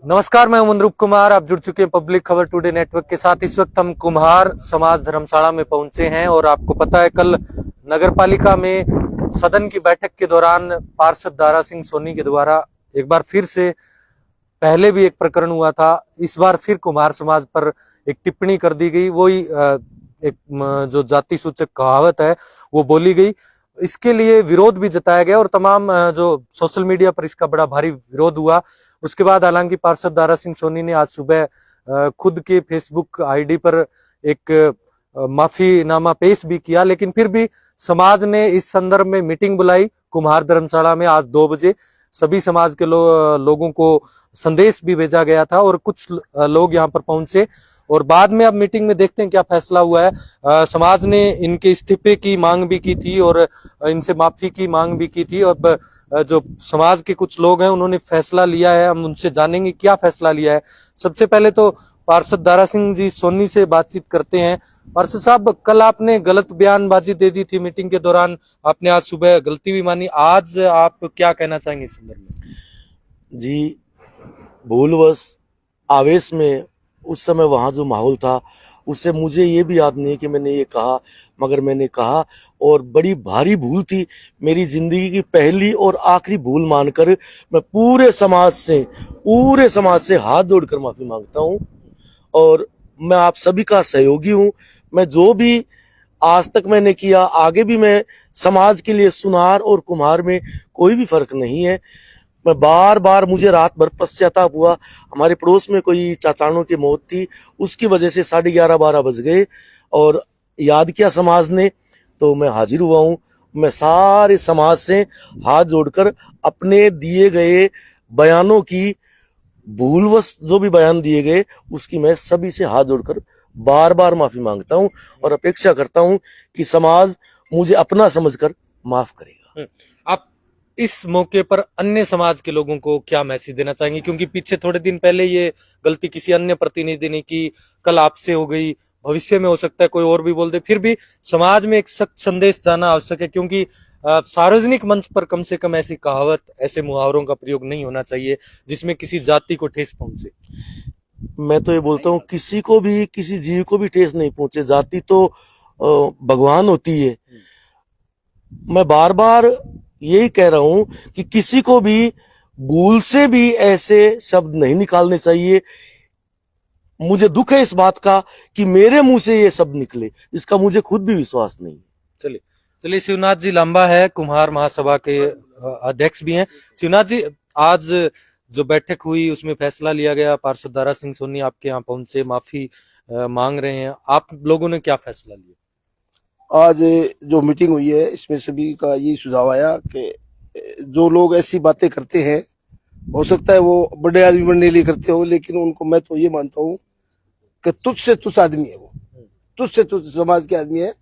नमस्कार, मैं मनरूप कुमार। आप जुड़ चुके हैं पब्लिक खबर टुडे नेटवर्क के साथ। इस वक्त हम कुम्हार समाज धर्मशाला में पहुंचे हैं और आपको पता है कल नगरपालिका में सदन की बैठक के दौरान पार्षद दारा सिंह सोनी के द्वारा एक बार फिर से, पहले भी एक प्रकरण हुआ था, इस बार फिर कुम्हार समाज पर एक टिप्पणी कर दी गई। वही एक जो जाति सूचक कहावत है वो बोली गई। इसके लिए विरोध भी जताया गया और तमाम जो सोशल मीडिया पर इसका बड़ा भारी विरोध हुआ। उसके बाद हालांकि पार्षद दारा सिंह सोनी ने आज सुबह खुद के फेसबुक आईडी पर एक माफीनामा पेश भी किया, लेकिन फिर भी समाज ने इस संदर्भ में मीटिंग बुलाई कुम्हार धर्मशाला में आज 2 बजे। सभी समाज के लोगों को संदेश भी भेजा गया था और कुछ लोग यहाँ पर पहुंचे और बाद में अब मीटिंग में देखते हैं क्या फैसला हुआ है। समाज ने इनके इस्तीफे की मांग भी की थी और इनसे माफी की मांग भी की थी। अब जो समाज के कुछ लोग हैं उन्होंने फैसला लिया है, हम उनसे जानेंगे क्या फैसला लिया है। सबसे पहले तो पार्षद दारा सिंह जी सोनी से बातचीत करते हैं। पार्षद साहब, कल आपने गलत बयानबाजी दे दी थी मीटिंग के दौरान, आपने आज सुबह गलती भी मानी, आज आप क्या कहना चाहेंगे इस संदर्भ में? जी, भूलवश आवेश में उस समय वहां जो माहौल था उससे मुझे ये भी याद नहीं कि मैंने ये कहा, मगर मैंने कहा और बड़ी भारी भूल थी। मेरी जिंदगी की पहली और आखिरी भूल मानकर मैं पूरे समाज से हाथ जोड़कर माफी मांगता हूं और मैं आप सभी का सहयोगी हूं। मैं जो भी आज तक मैंने किया, आगे भी मैं समाज के लिए सुनार और कुम्हार में कोई भी फर्क नहीं है। मैं बार मुझे रात भर पश्चाताप हुआ। हमारे पड़ोस में कोई चाचानों की मौत थी, उसकी वजह से 11:30-12 बज गए और याद किया समाज ने, तो मैं हाजिर हुआ हूं। मैं सारे समाज से हाथ जोड़कर अपने दिए गए बयानों की, भूलवश जो भी बयान दिए गए उसकी मैं सभी से हाथ जोड़कर बार माफी मांगता हूं और अपेक्षा करता हूं कि समाज मुझे अपना समझकर माफ करेगा। आप इस मौके पर अन्य समाज के लोगों को क्या मैसेज देना चाहेंगे, क्योंकि पीछे थोड़े दिन पहले ये गलती किसी अन्य प्रतिनिधि ने की, कल आपसे हो गई, भविष्य में हो सकता है कोई और भी बोल दे, फिर भी समाज में एक सख्त संदेश जाना आवश्यक है, क्योंकि सार्वजनिक मंच पर कम से कम ऐसी कहावत, ऐसे मुहावरों का प्रयोग नहीं होना चाहिए जिसमें किसी जाति को ठेस पहुंचे। मैं तो ये बोलता हूँ किसी को भी, किसी जीव को भी ठेस नहीं पहुंचे। जाति तो भगवान होती है। मैं बार यही कह रहा हूं कि किसी को भी भूल से भी ऐसे शब्द नहीं निकालने चाहिए। मुझे दुख है इस बात का कि मेरे मुंह से ये शब्द निकले, इसका मुझे खुद भी विश्वास नहीं। चलिए, शिवनाथ जी लांबा है, कुम्हार महासभा के अध्यक्ष भी हैं। शिवनाथ जी, आज जो बैठक हुई उसमें फैसला लिया गया, पार्षद दारा सिंह सोनी आपके यहाँ पहुंचे, माफी मांग रहे हैं, आप लोगों ने क्या फैसला लिया? आज जो मीटिंग हुई है इसमें सभी का यही सुझाव आया कि जो लोग ऐसी बातें करते हैं, हो सकता है वो बड़े आदमी बनने के लिए करते हो, लेकिन उनको मैं तो ये मानता हूँ कि तुच्छ से तुच्छ आदमी है वो, तुच्छ से तुच्छ समाज के आदमी है।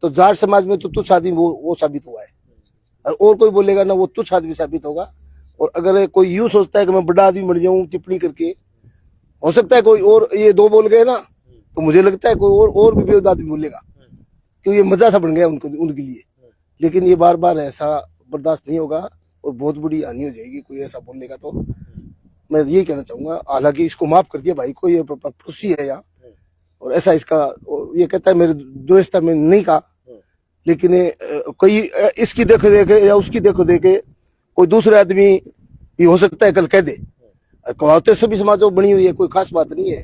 तो जाट समाज में तो तुच्छ आदमी वो साबित हुआ है और कोई बोलेगा ना वो तुच्छ आदमी साबित होगा। और अगर कोई यूं सोचता है कि मैं बड़ा आदमी बन जाऊं टिप्पणी करके, हो सकता है कोई और ये 2 बोल गए ना, तो मुझे लगता है कोई और भी बेहद आदमी बोलेगा, क्योंकि ये मजा सा बन गया उनके लिए। लेकिन ये बार ऐसा बर्दाश्त नहीं होगा और बहुत बड़ी हानि हो जाएगी कोई ऐसा बोलेगा। तो मैं यही कहना चाहूंगा, हालांकि इसको माफ कर दिया भाई को, ये खुशी है यहाँ और ऐसा इसका ये कहता है मेरे दोस्त में नहीं कहा, लेकिन कोई इसकी देखो देखे या उसकी देखो देखे कोई दूसरे आदमी भी हो सकता है कल कह दे। कहावतें सभी समाजों बनी हुई है, कोई खास बात नहीं है,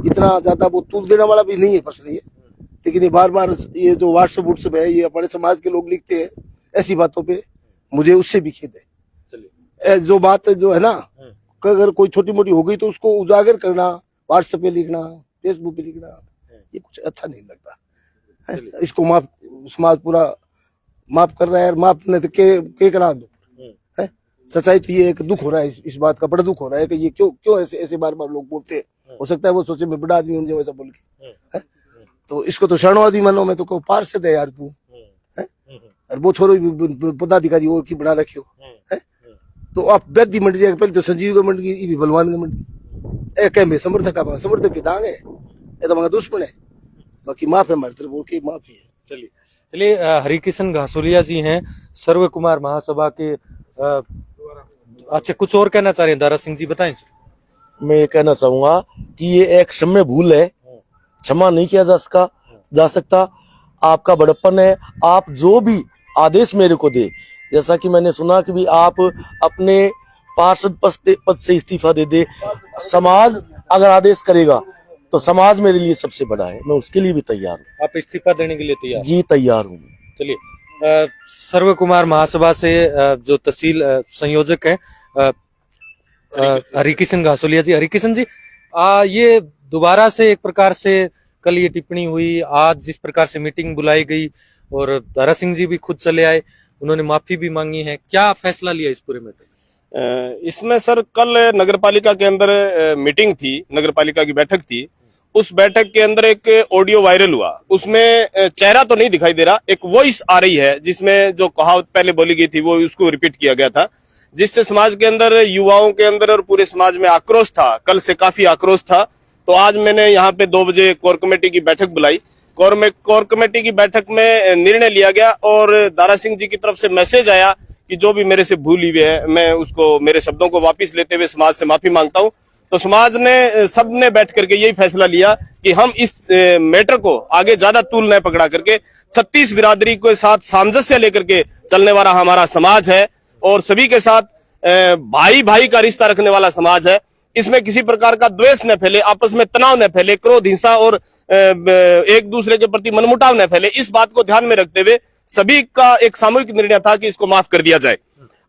इतना ज्यादा वो तूल देने वाला भी नहीं है प्रश्न ये। लेकिन ये बार ये जो व्हाट्सएप है, ये अपने समाज के लोग लिखते हैं ऐसी बातों पे, मुझे उससे भी खेद है। जो बात जो है ना, अगर कोई छोटी मोटी हो गई तो उसको उजागर करना, व्हाट्सएप पे लिखना, फेसबुक पे लिखना, ये कुछ अच्छा नहीं लगता है। इसको माफ समाज पूरा माफ कर रहा है, माफ नहीं तो के करा दो है। सच्चाई तो ये है कि दुख हो रहा है, इस बात का बड़ा दुख हो रहा है कि ये क्यों ऐसे बार लोग बोलते हैं। हो सकता है वो सोचे मैं बड़ा आदमी हूं वैसा बोल के, तो इसको तो शरणवादी मानो, मैं तो को पार्षद है यार तू है, और वो छोरो पदाधिकारी और की बना रखे हो है। तो आप वैद्य मंडी जाए, पहले तो संजीव का मंडी, ये भी बलवान का मंडी, एक में समर्थक की डांग है, ये तो हमारा दुश्मन है। बाकी माफ है हमारी तरफ, और की माफी है। चलिए, चलिए हरिकिशन घासोलिया जी हैं सर्व कुमार महासभा के अच्छा कुछ और कहना चाह रहे हैं दारा सिंह जी, बताएं। मैं ये कहना चाहूंगा कि ये एक क्षम्य भूल है, क्षमा नहीं किया जा सकता। आपका बड़प्पन है, आप जो भी आदेश मेरे को दे, जैसा कि मैंने सुना कि भी आप अपने पार्षद पद से इस्तीफा दे दे, समाज अगर आदेश करेगा तो समाज मेरे लिए सबसे बड़ा है, मैं उसके लिए भी तैयार हूँ। आप इस्तीफा देने के लिए तैयार? जी तैयार हूँ। चलिए सर्व कुमार महासभा से जो तहसील संयोजक है हरिकिशन घासोलिया जी। हरिकिशन जी, ये दोबारा से एक प्रकार से कल ये टिप्पणी हुई, आज जिस प्रकार से मीटिंग बुलाई गई और दारा सिंह जी भी खुद चले आए, उन्होंने माफी भी मांगी है, क्या फैसला लिया इस पूरे में? इसमें सर कल नगरपालिका के अंदर मीटिंग थी, नगरपालिका की बैठक थी। उस बैठक के अंदर एक ऑडियो वायरल हुआ, उसमें चेहरा तो नहीं दिखाई दे रहा, एक वॉइस आ रही है जिसमें जो कहावत पहले बोली गई थी वो उसको रिपीट किया गया था, जिससे समाज के अंदर, युवाओं के अंदर और पूरे समाज में आक्रोश था। कल से काफी आक्रोश था। तो आज मैंने यहाँ पे 2 बजे कोर कमेटी की बैठक बुलाई। कोर कमेटी की बैठक में निर्णय लिया गया और दारा सिंह जी की तरफ से मैसेज आया कि जो भी मेरे से भूल हुई है, मैं उसको, मेरे शब्दों को वापस लेते हुए समाज से माफी मांगता हूं। तो समाज ने, सबने बैठ करके यही फैसला लिया कि हम इस मैटर को आगे ज्यादा तूल न पकड़ा करके 36 बिरादरी के साथ सामंजस्य लेकर के चलने वाला हमारा समाज है और सभी के साथ भाई भाई का रिश्ता रखने वाला समाज है। इसमें किसी प्रकार का द्वेष न फैले, आपस में तनाव न फैले, क्रोध, हिंसा और एक दूसरे के प्रति मनमुटाव न फैले। इस बात को ध्यान में रखते हुए सभी का एक सामूहिक निर्णय था कि इसको माफ कर दिया जाए।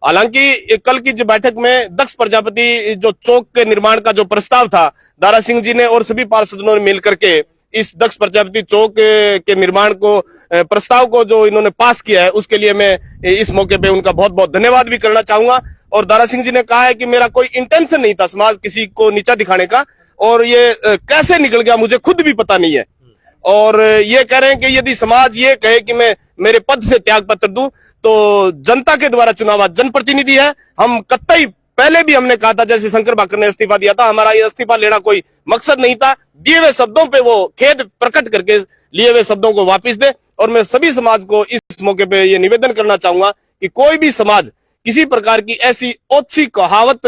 हालांकि कल की जो बैठक में दक्ष प्रजापति जो चौक के निर्माण का जो प्रस्ताव था, दारा सिंह जी ने और सभी पार्षदों ने मिलकर के इस दक्ष प्रजापति चौक के निर्माण को, प्रस्ताव को जो इन्होंने पास किया है, उसके लिए मैं इस मौके पे उनका बहुत बहुत धन्यवाद भी करना चाहूंगा। और दारा सिंह जी ने कहा है कि मेरा कोई इंटेंशन नहीं था समाज किसी को नीचा दिखाने का, और ये कैसे निकल गया मुझे खुद भी पता नहीं है। और ये कह रहे हैं कि यदि समाज ये कहे कि मैं मेरे पद से त्याग पत्र दूं, तो जनता के द्वारा चुनाव जनप्रतिनिधि है, हम कतई, पहले भी हमने कहा था, जैसे शंकर भाकर ने इस्तीफा दिया था, हमारा ये इस्तीफा लेना कोई मकसद नहीं था। दिए हुए शब्दों पे वो खेद प्रकट करके लिए हुए शब्दों को वापस दे। और मैं सभी समाज को इस मौके पे ये निवेदन करना चाहूंगा कि कोई भी समाज किसी प्रकार की ऐसी ओछी कहावत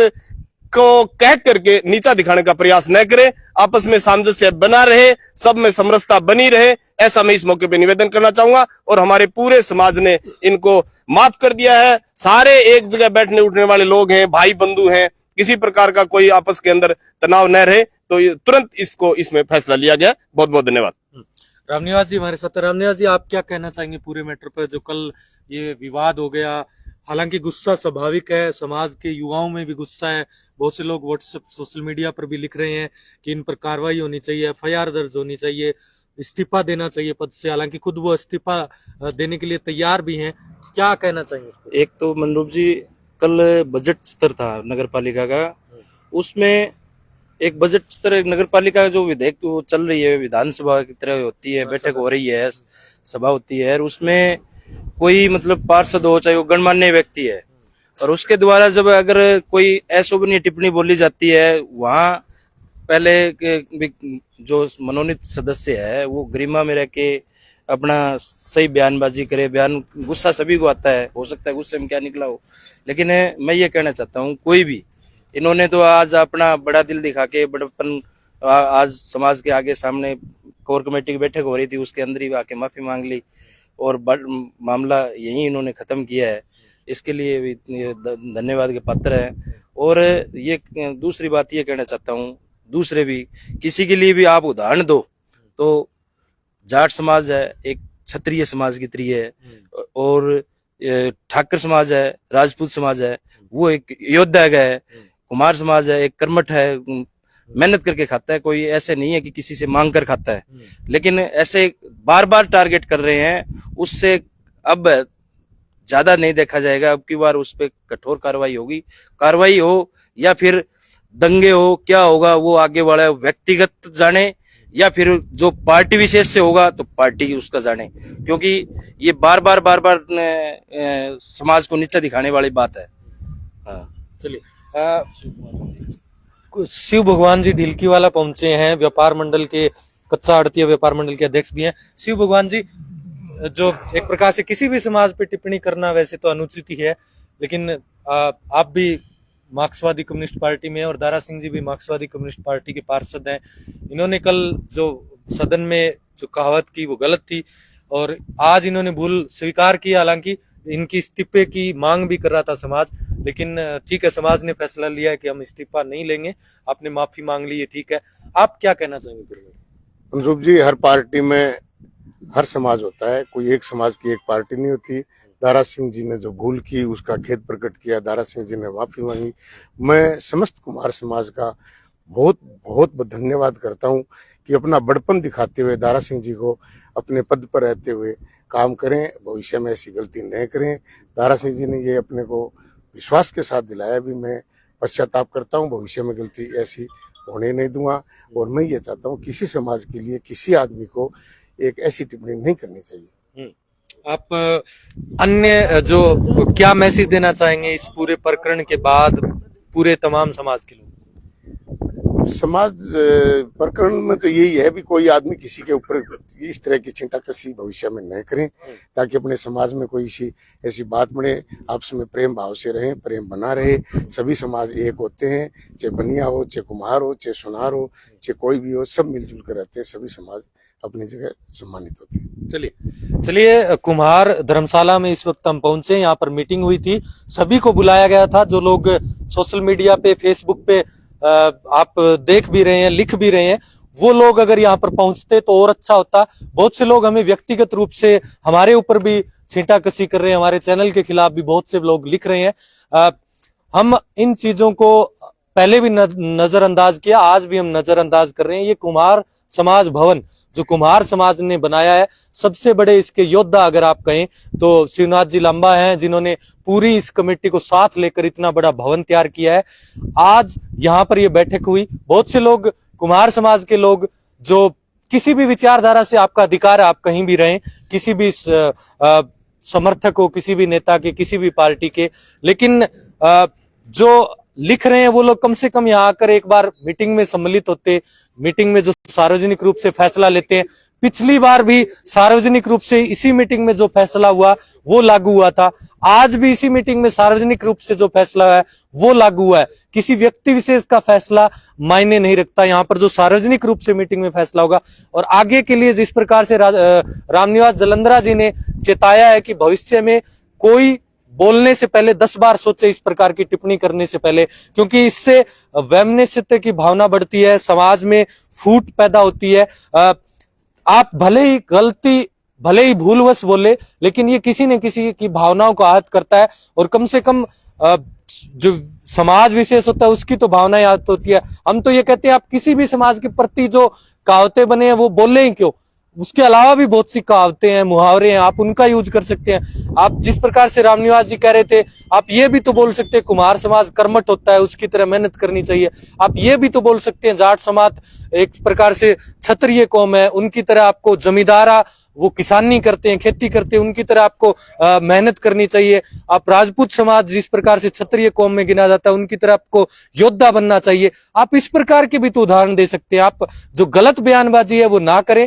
को कह करके नीचा दिखाने का प्रयास न करे, आपस में सामंजस्य बना रहे, सब में समरसता बनी रहे, ऐसा मैं इस मौके पे निवेदन करना चाहूंगा। और हमारे पूरे समाज ने इनको माफ कर दिया है। सारे एक जगह बैठने उठने वाले लोग हैं, भाई बंधु हैं, किसी प्रकार का कोई आपस के अंदर तनाव न रहे, तो तुरंत इसमें फैसला लिया गया। बहुत बहुत धन्यवाद। रामनिवास जी हमारे साथ। रामनिवास जी, आप क्या कहना चाहेंगे पूरे मैटर पर जो कल ये विवाद हो गया? हालांकि गुस्सा स्वाभाविक है, समाज के युवाओं में भी गुस्सा है, बहुत से लोग व्हाट्सएप, सोशल मीडिया पर भी लिख रहे हैं कि इन पर कार्रवाई होनी चाहिए, FIR दर्ज होनी चाहिए, इस्तीफा देना चाहिए पद से। हालांकि खुद वो इस्तीफा देने के लिए तैयार भी हैं, क्या कहना चाहिए? एक तो मनरूप जी, कल बजट स्तर था नगर पालिका का, उसमें एक बजट स्तर नगर पालिका जो विधेयक तो चल रही है, विधानसभा की तरह होती है, बैठक हो रही है, सभा होती है, और उसमें कोई मतलब पार्षद हो, चाहे वो गणमान्य व्यक्ति है, और उसके द्वारा जब अगर कोई अशोभनीय टिप्पणी बोली जाती है, वहां पहले जो मनोनीत सदस्य है वो गरिमा में रह के अपना सही बयानबाजी करे। बयान, गुस्सा सभी को आता है, हो सकता है गुस्से में क्या निकला हो, लेकिन मैं ये कहना चाहता हूँ, कोई भी, इन्होंने तो आज अपना बड़ा दिल दिखा के, बड़प्पन, आज समाज के आगे सामने कोर कमेटी की बैठक हो रही थी, उसके अंदर ही आके माफी मांग ली और मामला यही इन्होंने खत्म किया है। इसके लिए भी धन्यवाद के पात्र है। और ये दूसरी बात ये कहना चाहता हूँ, दूसरे भी किसी के लिए भी आप उदाहरण दो तो जाट समाज है, एक क्षत्रिय समाज की तरह है, और ठाकर समाज है, राजपूत समाज है, वो एक योद्धा है, कुमार समाज है, एक कर्मठ है, मेहनत करके खाता है, कोई ऐसे नहीं है कि किसी से मांग कर खाता है। लेकिन ऐसे बार बार टारगेट कर रहे हैं, उससे अब ज्यादा नहीं देखा जाएगा। अब की बार उस पर कठोर कार्रवाई होगी, कार्रवाई हो या फिर दंगे हो, क्या होगा वो आगे वाला व्यक्तिगत जाने, या फिर जो पार्टी विशेष से होगा तो पार्टी उसका जाने, क्योंकि ये बार बार समाज को नीचा दिखाने वाली बात है। चलिए, शिव भगवान जी ढिलकीवाला पहुंचे हैं, व्यापार मंडल के, कच्चा आड़तीय व्यापार मंडल के अध्यक्ष भी हैं। शिव भगवान जी, जो एक प्रकार से किसी भी समाज पे टिप्पणी करना वैसे तो अनुचित ही है, लेकिन आप भी मार्क्सवादी कम्युनिस्ट पार्टी में और दारा सिंह जी भी मार्क्सवादी कम्युनिस्ट पार्टी के पार्षद हैं। इन्होंने कल जो सदन में जो कहावत की वो गलत थी और आज इन्होंने भूल स्वीकार की। हालांकि इनकी इस्तीफे की मांग भी कर रहा था समाज, लेकिन ठीक है, समाज ने फैसला लिया है कि हम इस्तीफा नहीं लेंगे। आपने माफी मांग ली है, ठीक है। आप क्या कहना चाहेंगे? अनुरूप जी, हर पार्टी में हर समाज होता है, कोई एक समाज की एक पार्टी नहीं होती। दारा सिंह जी ने जो भूल की उसका खेद प्रकट किया, दारा सिंह जी ने माफी मांगी। मैं समस्त कुम्हार समाज का बहुत बहुत धन्यवाद करता हूं कि अपना बड़पन दिखाते हुए दारा सिंह जी को अपने पद पर रहते हुए काम करें, भविष्य में ऐसी गलती नहीं करें। दारा सिंह जी ने ये अपने को विश्वास के साथ दिलाया भी। मैं पश्चाताप करता हूं, भविष्य में गलती ऐसी होने नहीं दूंगा। और मैं ये चाहता हूं किसी समाज के लिए किसी आदमी को एक ऐसी टिप्पणी नहीं करनी चाहिए। आप अन्य जो क्या मैसेज देना चाहेंगे इस पूरे प्रकरण के बाद पूरे तमाम समाज के लोग? समाज प्रकरण में तो यही है भी कोई आदमी किसी के ऊपर इस तरह की छींटाकसी भविष्य में न करें, ताकि अपने समाज में कोई ऐसी बात बने। आपस में प्रेम भाव से रहें, प्रेम बना रहे। सभी समाज एक होते हैं, चाहे बनिया हो, चाहे कुम्हार हो, चाहे सुनार हो, चाहे कोई भी हो, सब मिलजुल कर रहते हैं। सभी समाज अपनी जगह सम्मानित होते हैं। चलिए कुम्हार धर्मशाला में इस वक्त हम पहुंचे। यहाँ पर मीटिंग हुई थी, सभी को बुलाया गया था। जो लोग सोशल मीडिया पे, फेसबुक पे आप देख भी रहे हैं, लिख भी रहे हैं, वो लोग अगर यहाँ पर पहुंचते तो और अच्छा होता। बहुत से लोग हमें व्यक्तिगत रूप से हमारे ऊपर भी छींटाकसी कर रहे हैं, हमारे चैनल के खिलाफ भी बहुत से लोग लिख रहे हैं। हम इन चीजों को पहले भी नजरअंदाज किया, आज भी हम नजरअंदाज कर रहे हैं। ये कुम्हार समाज भवन जो कुम्हार समाज ने बनाया है, सबसे बड़े इसके योद्धा अगर आप कहें तो शिवनाथ जी लंबा हैं, जिन्होंने पूरी इस कमेटी को साथ लेकर इतना बड़ा भवन तैयार किया है। आज यहाँ पर ये बैठक हुई। बहुत से लोग, कुम्हार समाज के लोग, जो किसी भी विचारधारा से, आपका अधिकार है, आप कहीं भी रहें, किसी भी समर्थक हो, किसी भी नेता के, किसी भी पार्टी के, लेकिन जो लिख रहे हैं वो लोग कम से कम यहाँ आकर एक बार मीटिंग में सम्मिलित होते, मीटिंग में जो सार्वजनिक रूप से फैसला लेते हैं। पिछली बार भी सार्वजनिक रूप से इसी मीटिंग में जो फैसला हुआ वो लागू हुआ था। आज भी इसी मीटिंग में सार्वजनिक रूप से जो फैसला है वो लागू हुआ है। किसी व्यक्ति विशेष का फैसला मायने नहीं रखता, यहाँ पर जो सार्वजनिक रूप से मीटिंग में फैसला होगा। और आगे के लिए जिस प्रकार से रामनिवास जालंधरा जी ने चेताया है कि भविष्य में कोई बोलने से पहले 10 बार सोचे, इस प्रकार की टिप्पणी करने से पहले, क्योंकि इससे वैमनस्यता की भावना बढ़ती है, समाज में फूट पैदा होती है। आप भले ही भूलवश बोले, लेकिन ये किसी न किसी की भावनाओं को आहत करता है। और कम से कम जो समाज विशेष होता है उसकी तो भावनाएं आहत होती है। हम तो ये कहते हैं आप किसी भी समाज के प्रति जो कहावतें बने हैं वो बोले ही क्यों, उसके अलावा भी बहुत सी कहावतें हैं, मुहावरे हैं, आप उनका यूज कर सकते हैं। आप जिस प्रकार से रामनिवास जी कह रहे थे, आप ये भी तो बोल सकते हैं कुम्हार समाज कर्मठ होता है, उसकी तरह मेहनत करनी चाहिए। आप ये भी तो बोल सकते हैं जाट समाज एक प्रकार से क्षत्रिय कौम है, उनकी तरह आपको जमींदारा, वो किसानी करते हैं, खेती करते हैं, उनकी तरह आपको मेहनत करनी चाहिए। आप राजपूत समाज जिस प्रकार से क्षत्रिय कौम में गिना जाता है, उनकी तरह आपको योद्धा बनना चाहिए। आप इस प्रकार के भी तो उदाहरण दे सकते हैं। आप जो गलत बयानबाजी है वो ना करें।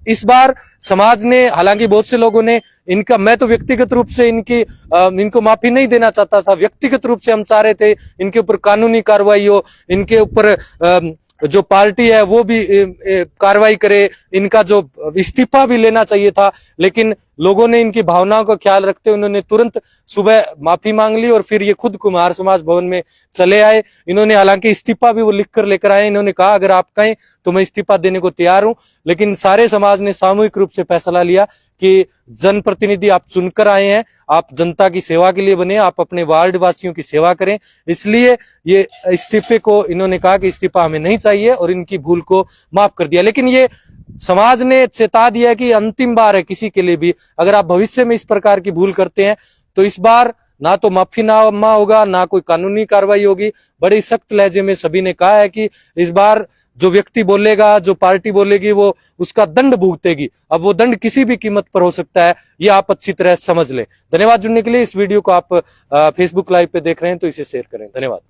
इस बार समाज ने, हालांकि बहुत से लोगों ने इनका, मैं तो व्यक्तिगत रूप से इनको माफी नहीं देना चाहता था। व्यक्तिगत रूप से हम चाह रहे थे इनके ऊपर कानूनी कार्रवाई हो, इनके ऊपर जो पार्टी है वो भी कार्रवाई करे, इनका जो इस्तीफा भी लेना चाहिए था। लेकिन लोगों ने इनकी भावनाओं का ख्याल रखते हुए उन्होंने तुरंत सुबह माफी मांग ली और फिर ये खुद कुम्हार समाज भवन में चले आए। इन्होंने हालांकि इस्तीफा भी वो लिख कर लेकर आए। इन्होंने कहा अगर आप कहें तो मैं इस्तीफा देने को तैयार हूं। लेकिन सारे समाज ने सामूहिक रूप से फैसला लिया कि जनप्रतिनिधि आप चुनकर आए हैं, आप जनता की सेवा के लिए बने, आप अपने वार्ड वासियों की सेवा करें। इसलिए ये इस्तीफे को, इन्होंने कहा कि इस्तीफा हमें नहीं चाहिए और इनकी भूल को माफ कर दिया। लेकिन ये समाज ने चेता दिया कि अंतिम बार है किसी के लिए भी, अगर आप भविष्य में इस प्रकार की भूल करते हैं तो इस बार ना तो माफीनामा होगा, ना कोई कानूनी कार्रवाई होगी। बड़े सख्त लहजे में सभी ने कहा है कि इस बार जो व्यक्ति बोलेगा, जो पार्टी बोलेगी, वो उसका दंड भुगतेगी। अब वो दंड किसी भी कीमत पर हो सकता है, ये आप अच्छी तरह समझ लें। धन्यवाद जुड़ने के लिए। इस वीडियो को आप फेसबुक लाइव पे देख रहे हैं तो इसे शेयर करें। धन्यवाद।